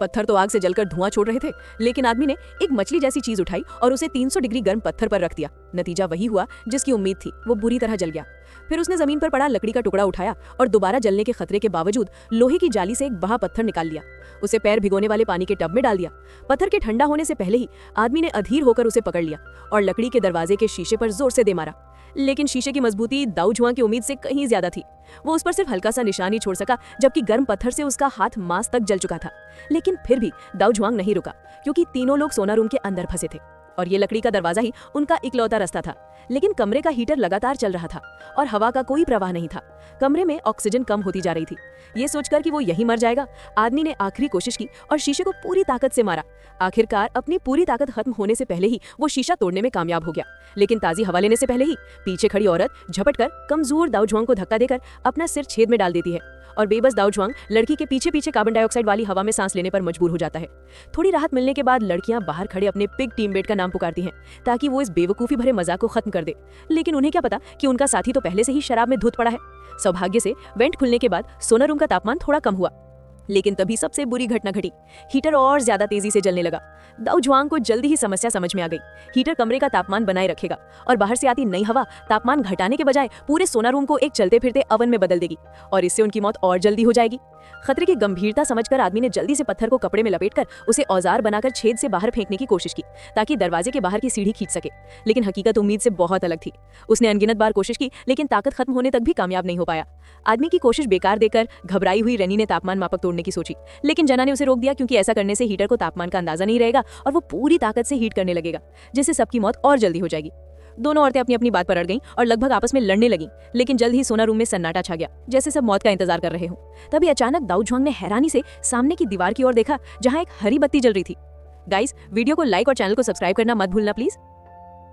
पत्थर तो आग से जलकर धुआं छोड़ रहे थे, लेकिन आदमी ने एक मछली जैसी चीज उठाई और उसे 300 डिग्री गर्म पत्थर पर रख दिया। नतीजा वही हुआ जिसकी उम्मीद थी, वो बुरी तरह जल गया। फिर उसने जमीन पर पड़ा लकड़ी का टुकड़ा उठाया और दोबारा जलने के खतरे के बावजूद लोहे की जाली से एक बड़ा पत्थर निकाल लिया। उसे पैर भिगोने वाले पानी के टब में डाल दिया। पत्थर के ठंडा होने से पहले ही आदमी ने अधीर होकर उसे पकड़ लिया और लकड़ी के दरवाजे के शीशे पर जोर से दे मारा। लेकिन शीशे की मजबूती दाऊ जुआं की उम्मीद से कहीं ज्यादा थी। वो उस पर सिर्फ हल्का सा निशान ही छोड़ सका, जबकि गर्म पत्थर से उसका हाथ मांस तक जल चुका था। लेकिन फिर भी दाऊ जुआंग नहीं रुका, क्योंकि तीनों लोग सोना रूम के अंदर फंसे थे और ये लकड़ी का दरवाजा ही उनका इकलौता रास्ता था। लेकिन कमरे का हीटर लगातार चल रहा था और हवा का कोई प्रवाह नहीं था। कमरे में ऑक्सीजन कम होती जा रही थी। ये सोचकर कि वो यही मर जाएगा, आदमी ने आखिरी कोशिश की और शीशे को पूरी ताकत से मारा। आखिरकार अपनी पूरी ताकत खत्म होने से पहले ही वो शीशा तोड़ने में कामयाब हो गया। लेकिन ताजी हवा लेने से पहले ही पीछे खड़ी औरत झपटकर कमजोर दाऊ जुआंग को धक्का देकर अपना सिर छेद में डाल देती है और बेबस दाऊ जुआंग लड़की के पीछे पीछे कार्बन डाइऑक्साइड वाली हवा में सांस लेने पर मजबूर हो जाता है। थोड़ी राहत मिलने के बाद लड़कियां बाहर खड़े अपने पिग टीममेट का नाम पुकारती हैं ताकि वो इस बेवकूफी भरे मजाक को खत्म कर दे। लेकिन उन्हें क्या पता कि उनका साथी तो पहले से ही शराब में धुत पड़ा है। सौभाग्य से वेंट खुलने के बाद सोना रूम का तापमान थोड़ा कम हुआ, लेकिन तभी सबसे बुरी घटना घटी। हीटर और ज्यादा तेजी से जलने लगा। दाऊ जुआंग को जल्दी ही समस्या समझ में आ गई। हीटर कमरे का तापमान बनाए रखेगा और बाहर से आती नई हवा तापमान घटाने के बजाय पूरे सोना रूम को एक चलते फिरते अवन में बदल देगी और इससे उनकी मौत और जल्दी हो जाएगी। खतरे की गंभीरता समझकर आदमी ने जल्दी से पत्थर को कपड़े में लपेटकर उसे औजार बनाकर छेद से बाहर फेंकने की कोशिश की ताकि दरवाजे के बाहर की सीढ़ी खींच सके। लेकिन हकीकत उम्मीद से बहुत अलग थी। उसने अनगिनत बार कोशिश की, लेकिन ताकत खत्म होने तक भी कामयाब नहीं हो पाया। आदमी की कोशिश बेकार देकर घबराई हुई रेनी ने तापमान मापक तोड़ने की सोची, लेकिन जना ने उसे रोक दिया, क्योंकि ऐसा करने से हीटर को तापमान का अंदाजा नहीं रहेगा और वो पूरी ताकत से हीट करने लगेगा, जिससे सबकी मौत और जल्दी हो जाएगी। दोनों औरतें अपनी अपनी बात पर अड़ गईं और लगभग आपस में लड़ने लगीं, लेकिन जल्द ही सोना रूम में सन्नाटा छा गया, जैसे सब मौत का इंतजार कर रहे हों। तभी अचानक दाऊ जुआंग ने हैरानी से सामने की दीवार की ओर देखा, जहां एक हरी बत्ती जल रही थी। गाइस, वीडियो को लाइक और चैनल को सब्सक्राइब करना मत भूलना प्लीज।